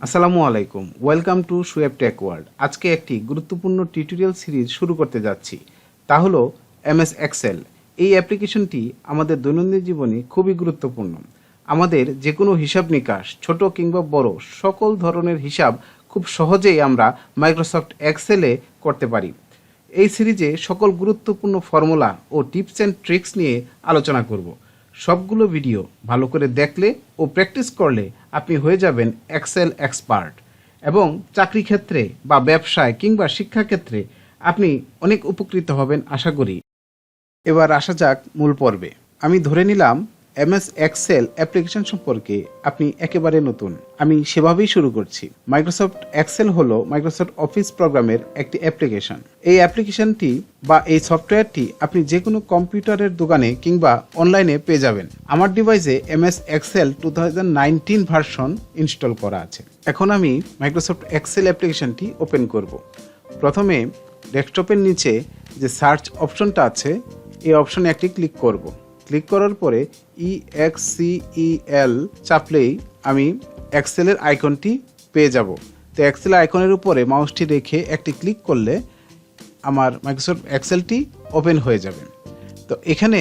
আসসালামু আলাইকুম, welcome to Shuyeb take world. আজকে একটি গুরুত্বপূর্ণ টিউটোরিয়াল সিরিজ শুরু করতে যাচ্ছি, তা হলো এমএস এক্সেল। এই অ্যাপ্লিকেশনটি আমাদের দৈনন্দিন জীবনে খুবই গুরুত্বপূর্ণ। আমাদের যে কোনো হিসাব নিকাশ, ছোট কিংবা বড়, সকল ধরনের হিসাব খুব সহজেই আমরা মাইক্রোসফট এক্সেলে করতে পারি। এই সিরিজে সকল গুরুত্বপূর্ণ ফর্মুলা ও টিপস অ্যান্ড ট্রিক্স নিয়ে আলোচনা করব। সবগুলো ভিডিও ভালো করে দেখলে ও প্র্যাকটিস করলে আপনি হয়ে যাবেন এক্সেল এক্সপার্ট, এবং চাকরি ক্ষেত্রে বা ব্যবসায় কিংবা শিক্ষাক্ষেত্রে আপনি অনেক উপকৃত হবেন আশা করি। এবার আসা যাক মূল পর্বে। আমি ধরে নিলাম এমএস এক্সেল অ্যাপ্লিকেশন সম্পর্কে আপনি একেবারে নতুন। আমি সেভাবেই শুরু করছি। মাইক্রোসফট এক্সেল হলো মাইক্রোসফট অফিস প্রোগ্রামের একটি অ্যাপ্লিকেশন। এই অ্যাপ্লিকেশনটি বা এই সফটওয়্যারটি আপনি যে কোনো কম্পিউটারের দোকানে কিংবা অনলাইনে পেয়ে যাবেন। আমার ডিভাইসে এমএস এক্সেল 2019 ভার্সন ইনস্টল করা আছে। এখন আমি মাইক্রোসফট এক্সেল অ্যাপ্লিকেশনটি ওপেন করব। প্রথমে ডেস্কটপের নিচে যে সার্চ অপশনটা আছে, এই অপশনে একটি ক্লিক করব। ক্লিক করার পরে EXCEL চাপলেই আমি এক্সেলের আইকনটি পেয়ে যাব। তো এক্সেল আইকনের উপরে মাউসটি রেখে একটি ক্লিক করলে আমার মাইক্রোসফট এক্সেলটি ওপেন হয়ে যাবে। তো এখানে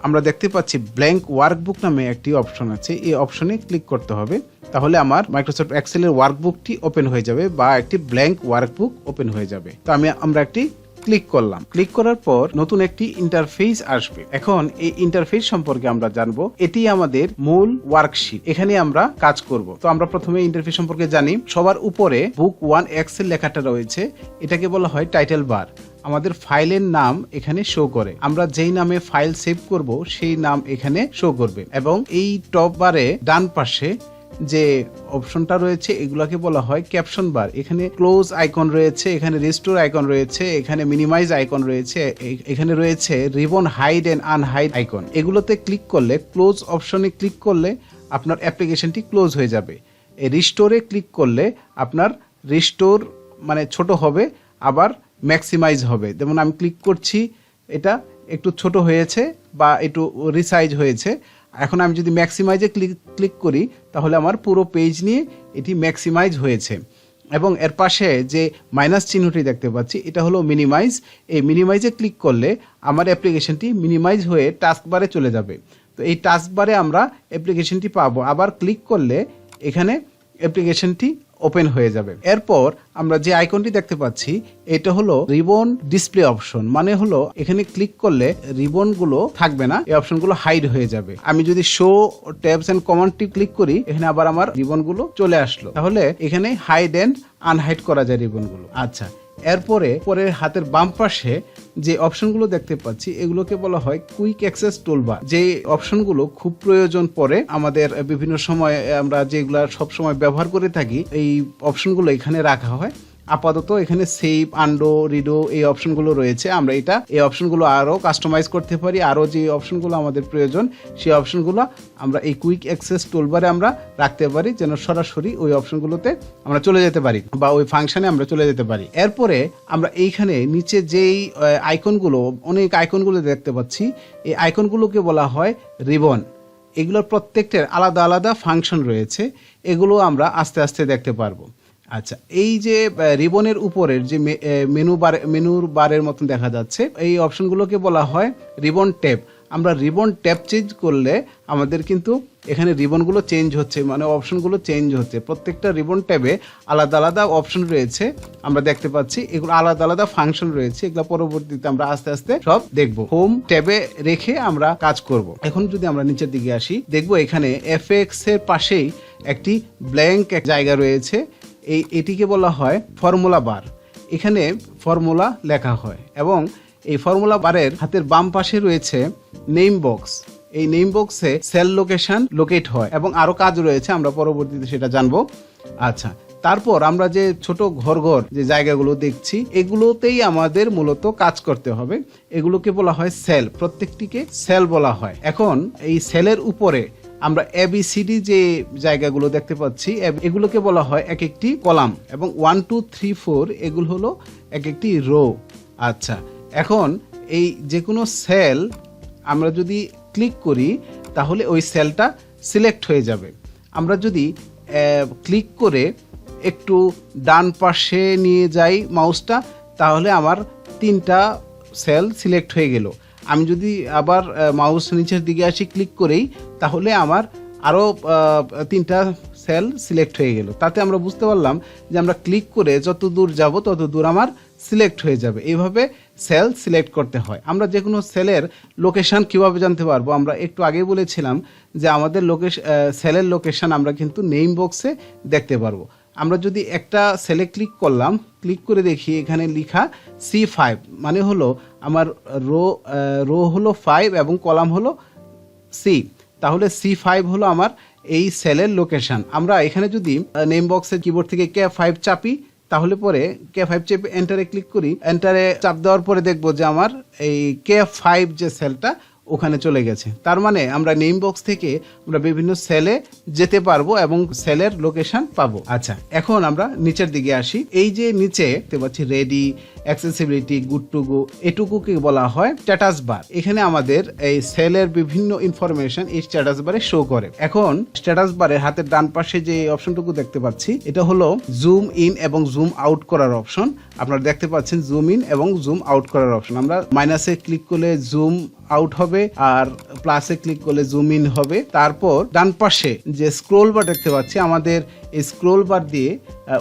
আমরা দেখতে পাচ্ছি ব্ল্যাঙ্ক ওয়ার্কবুক নামে একটি অপশন আছে। এই অপশনে ক্লিক করতে হবে, তাহলে আমার মাইক্রোসফট এক্সেলের ওয়ার্কবুকটি ওপেন হয়ে যাবে বা একটি ব্ল্যাঙ্ক ওয়ার্কবুক ওপেন হয়ে যাবে। তো আমরা একটি ক্লিক করলাম। ক্লিক করার পর নতুন একটি ইন্টারফেস আসবে। এখন এই ইন্টারফেস সম্পর্কে আমরা জানবো। এটি আমাদের মূল ওয়ার্কশিট, এখানে আমরা কাজ করব। তো আমরা প্রথমে ইন্টারফেস সম্পর্কে জানি। সবার উপরে বুক 1 এক্সেল লেখাটা রয়েছে, এটাকে বলা হয় টাইটেল বার। আমাদের ফাইলের নাম এখানে শো করে। আমরা যেই নামে ফাইল সেভ করব সেই নাম এখানে শো করবে, এবং এই টপ বারে ডান পাশে যে অপশনটা রয়েছে এগুলাকে বলা হয় ক্যাপশন বার। এখানে ক্লোজ আইকন রয়েছে, এখানে রিস্টোর আইকন রয়েছে, এখানে মিনিমাইজ আইকন রয়েছে, এখানে রয়েছে ribbon hide and unhide icon. এগুলোতে ক্লিক করলে, ক্লোজ অপশনে ক্লিক করলে আপনার অ্যাপ্লিকেশনটি ক্লোজ হয়ে যাবে। এই রিস্টোরে ক্লিক করলে আপনার রিস্টোর মানে ছোট হবে, আবার ম্যাক্সিমাইজ হবে। যেমন আমি ক্লিক করছি, এটা একটু ছোট হয়েছে বা একটু রিসাইজ হয়েছে। এখন আমি যদি ম্যাক্সিমাইজে ক্লিক করি তাহলে আমার পুরো পেজ নিয়ে এটি ম্যাক্সিমাইজ হয়েছে। এবং এর পাশে যে মাইনাস চিহ্নটি দেখতে পাচ্ছি, এটা হলো মিনিমাইজ। এই মিনিমাইজে ক্লিক করলে আমার অ্যাপ্লিকেশনটি মিনিমাইজ হয়ে টাস্ক বারে চলে যাবে। তো এই টাস্ক বারে আমরা অ্যাপ্লিকেশনটি পাবো। আবার ক্লিক করলে এখানে অ্যাপ্লিকেশনটি ওপেন হয়ে যাবে। এরপর আমরা যে আইকনটি দেখতে পাচ্ছি, এটা হলো রিবন ডিসপ্লে অপশন। মানে হলো এখানে ক্লিক করলে রিবন গুলো থাকবে না, এই অপশন গুলো হাইড হয়ে যাবে। আমি যদি শো ট্যাবস এন্ড কমান্ডটি ক্লিক করি, এখানে আবার আমার রিবন গুলো চলে আসলো। তাহলে এখানে হাইড এন্ড আনহাইড করা যায় রিবন গুলো। আচ্ছা, এরপরে পরের হাতের বাম পাশে যে অপশনগুলো দেখতে পাচ্ছি, এগুলোকে বলা হয় কুইক অ্যাক্সেস টুলবার। যে অপশনগুলো খুব প্রয়োজন পড়ে আমাদের বিভিন্ন সময়, আমরা যেগুলা সব সময় ব্যবহার করে থাকি, এই অপশনগুলো এখানে রাখা হয়। আপাতত এখানে সেভ, আন্ডো, রিডো এই অপশনগুলো রয়েছে। আমরা এই অপশনগুলো আরও কাস্টমাইজ করতে পারি। আরও যে অপশনগুলো আমাদের প্রয়োজন সেই অপশনগুলো আমরা এই কুইক অ্যাক্সেস টুলবারে আমরা রাখতে পারি, যেন সরাসরি ওই অপশনগুলোতে আমরা চলে যেতে পারি বা ওই ফাংশনে আমরা চলে যেতে পারি। এরপরে আমরা এইখানে নিচে যেই আইকনগুলো, অনেক আইকনগুলো দেখতে পাচ্ছি, এই আইকনগুলোকে বলা হয় রিবন। এগুলোর প্রত্যেকটার আলাদা আলাদা ফাংশন রয়েছে, এগুলো আমরা আস্তে আস্তে দেখতে পারবো। আচ্ছা, এই যে রিবনের উপরের যে মেনুর বারের মতন দেখা যাচ্ছে, এই অপশনগুলোকে বলা হয় রিবন ট্যাব। আমরা রিবন ট্যাব চেঞ্জ করলে আমাদের কিন্তু এখানে রিবনগুলো চেঞ্জ হচ্ছে, মানে অপশনগুলো চেঞ্জ হচ্ছে। প্রত্যেকটা রিবন ট্যাবে আলাদা আলাদা অপশন রয়েছে, আমরা দেখতে পাচ্ছি। এগুলো আলাদা আলাদা ফাংশন রয়েছে, এগুলো পরবর্তীতে আমরা আস্তে আস্তে সব দেখবো। হোম ট্যাবে রেখে আমরা কাজ করব। এখন যদি আমরা নিচের দিকে আসি, দেখবো এখানে এফএক্স এর পাশেই একটি ব্ল্যাঙ্ক জায়গা রয়েছে। এটিকে বলা হয় ফর্মুলা বার। এখানে ফর্মুলা লেখা হয়, এবং এই ফর্মুলা বারের হাতের বাম পাশে রয়েছে নেম বক্স। এই নেম বক্সে সেল লোকেশন লোকেট হয়, এবং আরো কাজ রয়েছে, আমরা পরবর্তীতে সেটা জানবো। আচ্ছা, তারপর আমরা যে ছোট ঘর যে জায়গাগুলো দেখছি, এগুলোতেই আমাদের মূলত কাজ করতে হবে। এগুলোকে বলা হয় সেল, প্রত্যেকটিকে সেল বলা হয়। এখন এই সেলের উপরে আমরা ABCD যে জায়গাগুলো দেখতে পাচ্ছি, এগুলোকে বলা হয় এক একটি কলাম, এবং 1 2 3 4 এগুলো হলো এক একটি রো। আচ্ছা, এখন এই যে কোনো সেল আমরা যদি ক্লিক করি তাহলে ওই সেলটা সিলেক্ট হয়ে যাবে। আমরা যদি ক্লিক করে একটু ডান পাশে নিয়ে যাই মাউসটা, তাহলে আমার 3টা সেল সিলেক্ট হয়ে গেল। আমি যদি আবার মাউস নিচের দিকে আসি ক্লিক করেই, তাহলে আমার আরও 3টা সেল সিলেক্ট হয়ে গেল। তাতে আমরা বুঝতে পারলাম যে আমরা ক্লিক করে যত দূর যাব তত দূর আমার সিলেক্ট হয়ে যাবে। এইভাবে সেল সিলেক্ট করতে হয়। আমরা যে কোনো সেলের লোকেশন কিভাবে জানতে পারবো? আমরা একটু আগেই বলেছিলাম যে আমাদের সেলের লোকেশন আমরা কিন্তু নেম বক্সে দেখতে পারবো। আমরা যদি একটা সেলে ক্লিক করলাম, ক্লিক করে দেখি এখানে লেখা C5, মানে হলো আমার রো হলো 5 এবং কলাম হলো C, তাহলে C5 হলো আমার এই সেলের লোকেশন। আমরা এখানে যদি নেম বক্সের কিবোর্ড থেকে K5 চাপি, তাহলে পরে K5 চেপে এন্টারে ক্লিক করি, এন্টারে চাপ দেওয়ার পরে দেখবো যে আমার এই K5 যে সেলটা ওখানে চলে গেছে। তার মানে আমরা নেম বক্স থেকে আমরা বিভিন্ন সেলে যেতে পারবো এবং সেলের লোকেশন পাবো। আচ্ছা, এখন আমরা নিচের দিকে আসি। এই যে নিচে দেখতে পাচ্ছি ready, accessibility, good to go, এটুকুকে বলা হয় স্ট্যাটাস বার। এখানে আমাদের এই সেলের বিভিন্ন ইনফরমেশন এই স্ট্যাটাস বারে শো করে। এখন স্ট্যাটাস বারের হাতের ডান পাশে যে অপশনটুকু দেখতে পাচ্ছি, এটা হলো জুম ইন এবং জুম আউট করার অপশন। আপনারা দেখতে পাচ্ছেন জুম ইন এবং জুম আউট করার অপশন। আমরা মাইনাসে ক্লিক করলে জুম আউট হবে আর প্লাসে ক্লিক করলে জুম ইন হবে। তারপর ডান পাশে যে স্ক্রোল বার দেখতে পাচ্ছি, আমাদের এই স্ক্রোল বার দিয়ে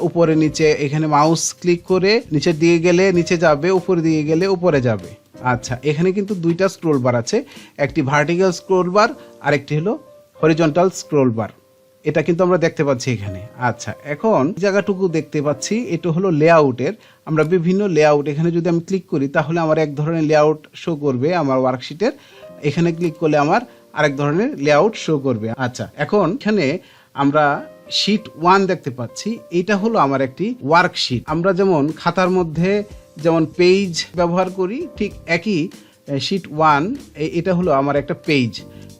উপরে নিচে এখানে মাউস ক্লিক করে নিচের দিকে গেলে নিচে যাবে, উপরে দিকে গেলে উপরে যাবে। আচ্ছা, এখানে কিন্তু 2টা স্ক্রোল বার আছে, একটি ভার্টিক্যাল স্ক্রোল বার আর একটি হলো হরিজন্টাল স্ক্রোল বার। এটা কিন্তু আমরা দেখতে পাচ্ছি এখানে। আচ্ছা, এখন জায়গাটুকু দেখতে পাচ্ছি এটা হলো লেআউটের। আমরা বিভিন্ন লেআউট, এখানে যদি আমি ক্লিক করি তাহলে আমার এক ধরনের লেআউট শো করবে আমার ওয়ার্কশিটের, এখানে ক্লিক করলে আমার আরেক ধরনের লেআউট শো করবে। আচ্ছা, এখন এখানে আমরা শীট 1 দেখতে পাচ্ছি, এটা হলো আমার একটি ওয়ার্কশিট। আমরা যেমন খাতার মধ্যে যেমন পেজ ব্যবহার করি, ঠিক একই শীট 1 এটা হলো আমার একটা পেজ,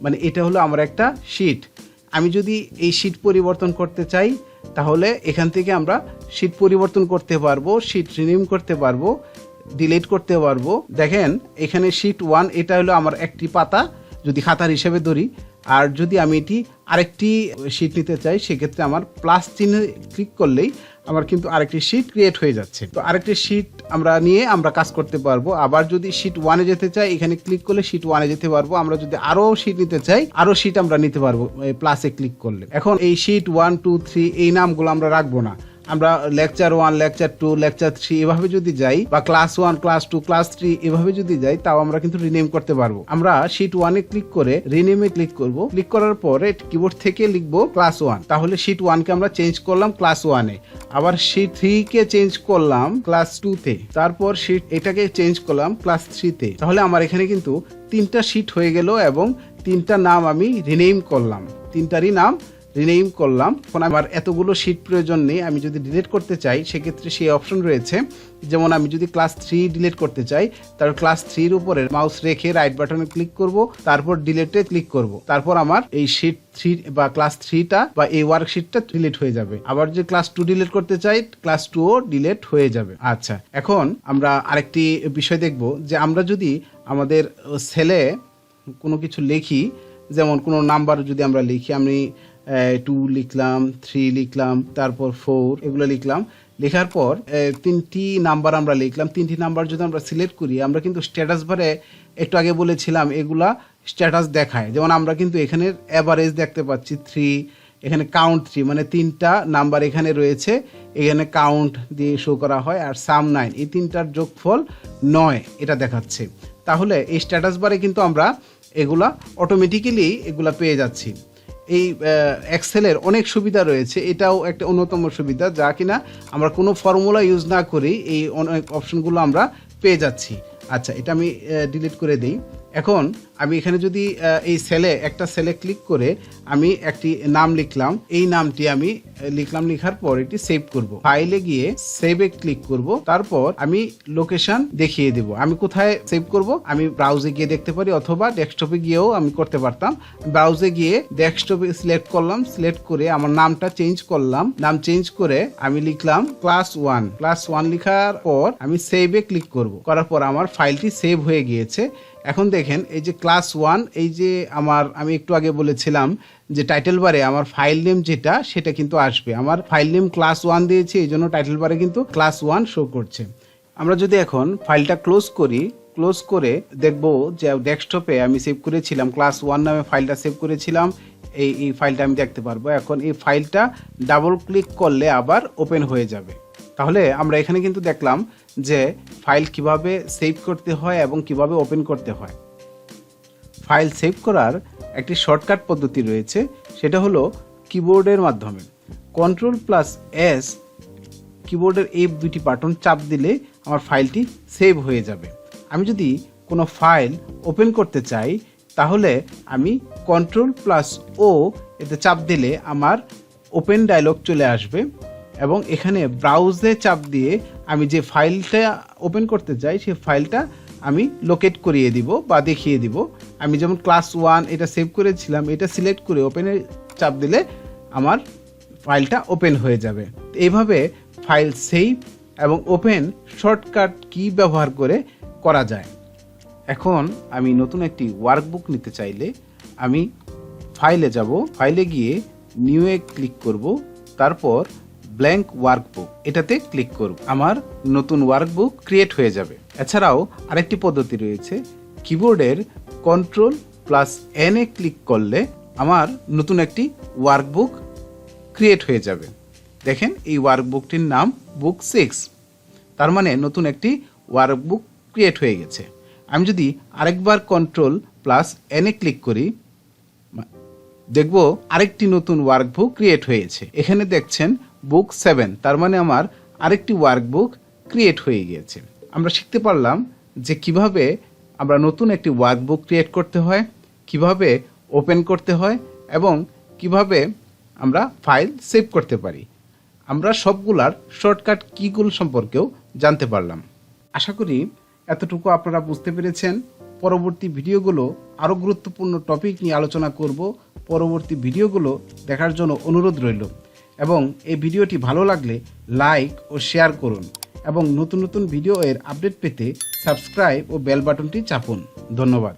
মানে এটা হলো আমার একটা শীট। আমি যদি এই শীট পরিবর্তন করতে চাই তাহলে এখান থেকে আমরা শীট পরিবর্তন করতে পারবো, শীট রিনিউ করতে পারবো, ডিলিট করতে পারবো। দেখেন এখানে শীট 1 এটা হলো আমার একটি পাতা যদি খাতার হিসেবে ধরি, আর যদি আমি এটি আরেকটি শীট নিতে চাই সেক্ষেত্রে আমার প্লাস চিহ্নে ক্লিক করলেই আমার কিন্তু আরেকটি শীট ক্রিয়েট হয়ে যাচ্ছে। তো আরেকটি শীট আমরা নিয়ে আমরা কাজ করতে পারবো। আবার যদি শীট 1-এ যেতে চাই এখানে ক্লিক করলে শীট 1-এ যেতে পারবো। আমরা যদি আরো শীট নিতে চাই আরো শীট আমরা নিতে পারবো প্লাসে ক্লিক করলে। এখন এই শীট 1, 2, 3 এই নামগুলো আমরা রাখবো না। আমরা লেকচার 1, লেকচার 2, লেকচার 3 এভাবে যদি যাই বা ক্লাস 1, ক্লাস 2, ক্লাস 3 এভাবে যদি যাই তাও আমরা কিন্তু রিনেম করতে পারবো। আমরা শীট 1-এ ক্লিক করে রিনেমে ক্লিক করব। ক্লিক করার পরে কিবোর্ড থেকে লিখবো ক্লাস 1, তাহলে শীট 1-কে আমরা চেঞ্জ করলাম ক্লাস 1-এ। আবার শীট 3-কে চেঞ্জ করলাম ক্লাস 2-তে, তারপর শীট এটাকে চেঞ্জ করলাম ক্লাস 3-তে। তাহলে আমার এখানে কিন্তু 3টা শীট হয়ে গেল এবং 3টা নাম আমি রিনেম করলাম, 3টারই নাম রিনেম করলাম। এখন আমার এতগুলো শীট প্রয়োজন নেই। আমি যদি ডিলিট করতে চাই সেক্ষেত্রে সেই অপশন রয়েছে। যেমন আমি যদি ক্লাস 3 ডিলিট করতে চাই তাহলে ক্লাস 3-র উপরে মাউস রেখে রাইট বাটনে ক্লিক করব, তারপর ডিলিটে ক্লিক করব, তারপর আমার এই শীট 3 বা ক্লাস 3টা বা এই ওয়ার্কশিটটা ডিলিট হয়ে যাবে। আবার যদি ক্লাস 2 ডিলিট করতে চাই ক্লাস 2ও ডিলিট হয়ে যাবে। আচ্ছা, এখন আমরা আরেকটি বিষয় দেখব যে আমরা যদি আমাদের সেলে কোনো কিছু লিখি, যেমন কোনো নাম্বার যদি আমরা লিখি, আমি 2 লিখলাম, 3 লিখলাম, তারপর 4 এগুলো লিখলাম। লেখার পর 3টি নাম্বার আমরা লিখলাম। 3টি নাম্বার যদি আমরা সিলেক্ট করি আমরা কিন্তু স্ট্যাটাস বারে একটু আগে বলেছিলাম এগুলা স্ট্যাটাস দেখায়। যেমন আমরা কিন্তু এখানে অ্যাভারেজ দেখতে পাচ্ছি 3, এখানে কাউন্ট 3, মানে 3টা নাম্বার এখানে রয়েছে, এখানে কাউন্ট দিয়ে শো করা হয়, আর সাম 9, এই 3টার যোগফল 9 এটা দেখাচ্ছে। তাহলে এই স্ট্যাটাস বারে কিন্তু আমরা এগুলা অটোমেটিক্যালি এগুলা পেয়ে যাচ্ছি। এই এক্সেলের অনেক সুবিধা রয়েছে, এটাও একটা অন্যতম সুবিধা যা কিনা আমরা কোনো ফর্মুলা ইউজ না করেই এই অনেক অপশনগুলো আমরা পেয়ে যাচ্ছি। আচ্ছা, এটা আমি ডিলিট করে দিই। এখন আমি এখানে যদি এই একটা সেলে ক্লিক করে আমি একটি নাম লিখলাম, এই নামটি আমি লিখলাম, লেখার পর এটি সেভ করব। ফাইলে গিয়ে সেভে ক্লিক করব, তারপর আমি লোকেশন দেখিয়ে দেব আমি কোথায় সেভ করব। আমি ব্রাউজে গিয়ে দেখতে পারি অথবা ডেস্কটপে গিয়েও আমি করতে পারতাম। ব্রাউজে গিয়ে ডেস্কটপে সিলেক্ট করলাম, সিলেক্ট করে আমার নামটা চেঞ্জ করলাম, নাম চেঞ্জ করে আমি লিখলাম ক্লাস 1। ক্লাস 1 লেখার পর আমি সেভে ক্লিক করব, করার পর আমার ফাইলটি সেভ হয়ে গিয়েছে। এখন দেখেন এই যে ক্লাস 1, এই যে আমি একটু আগে বলেছিলাম যে টাইটেল বারে আমার ফাইল নেম যেটা সেটা কিন্তু আসবে। আমার ফাইল নেম ক্লাস 1 দিয়েছি, এই জন্য টাইটেল বারে কিন্তু ক্লাস 1 শো করছে। আমরা যদি এখন ফাইলটা ক্লোজ করি, ক্লোজ করে দেখব যে ডেস্কটপে আমি সেভ করেছিলাম ক্লাস 1 নামে ফাইলটা সেভ করেছিলাম, এই ফাইলটা আমি দেখতে পারবো। এখন এই ফাইলটা ডাবল ক্লিক করলে আবার ওপেন হয়ে যাবে। তাহলে আমরা এখানে কিন্তু দেখলাম যে ফাইল কিভাবে সেভ করতে হয় এবং কিভাবে ওপেন করতে হয়। ফাইল সেভ করার একটি শর্টকাট পদ্ধতি রয়েছে, সেটা হলো কিবোর্ডের মাধ্যমে Ctrl+S কিবোর্ডের এই দুটি বাটন চাপ দিলে আমার ফাইলটি সেভ হয়ে যাবে। আমি যদি কোনো ফাইল ওপেন করতে চাই তাহলে আমি Ctrl+O এতে চাপ দিলে আমার ওপেন ডায়লগ চলে আসবে এবং এখানে ব্রাউজে চাপ দিয়ে আমি যে ফাইলটা ওপেন করতে চাই সেই ফাইলটা আমি লোকেট করিয়ে দিব বা দেখিয়ে দিব। আমি যেমন ক্লাস 1 এটা সেভ করেছিলাম, এটা সিলেক্ট করে ওপেনে চাপ দিলে আমার ফাইলটা ওপেন হয়ে যাবে। এইভাবে ফাইল সেভ এবং ওপেন শর্টকাট কি ব্যবহার করে করা যায়। এখন আমি নতুন একটি ওয়ার্কবুক নিতে চাইলে আমি ফাইলে যাব, ফাইলে গিয়ে নিউ-এ ক্লিক করব, তারপর ব্ল্যাঙ্ক ওয়ার্কবুক এটাতে ক্লিক করব। আমার নতুন ওয়ার্কবুক ক্রিয়েট হয়ে যাবে। এছাড়াও আরেকটি পদ্ধতি রয়েছে, কিবোর্ডের Ctrl+N-এ ক্লিক করলে আমার নতুন একটি ওয়ার্কবুক ক্রিয়েট হয়ে যাবে। দেখেন এই ওয়ার্কবুকটির নাম বুক 6, তার মানে নতুন একটি ওয়ার্কবুক ক্রিয়েট হয়ে গেছে। আমি যদি আরেকবার Ctrl+N-এ ক্লিক করি দেখব আরেকটি নতুন ওয়ার্কবুক ক্রিয়েট হয়েছে। এখানে দেখছেন বুক 7, তার মানে আমার আরেকটি ওয়ার্কবুক ক্রিয়েট হয়ে গিয়েছে। আমরা শিখতে পারলাম যে কিভাবে আমরা নতুন একটি ওয়ার্কবুক ক্রিয়েট করতে হয়, কিভাবে ওপেন করতে হয় এবং কিভাবে আমরা ফাইল সেভ করতে পারি। আমরা সবগুলার শর্টকাট কিগুলো সম্পর্কেও জানতে পারলাম। আশা করি এতটুকু আপনারা বুঝতে পেরেছেন। পরবর্তী ভিডিওগুলো আরও গুরুত্বপূর্ণ টপিক নিয়ে আলোচনা করব। পরবর্তী ভিডিওগুলো দেখার জন্য অনুরোধ রইল এবং এই ভিডিওটি ভালো লাগলে লাইক ও শেয়ার করুন এবং নতুন নতুন ভিডিও এর আপডেট পেতে সাবস্ক্রাইব ও বেল বাটনটি চাপুন। ধন্যবাদ।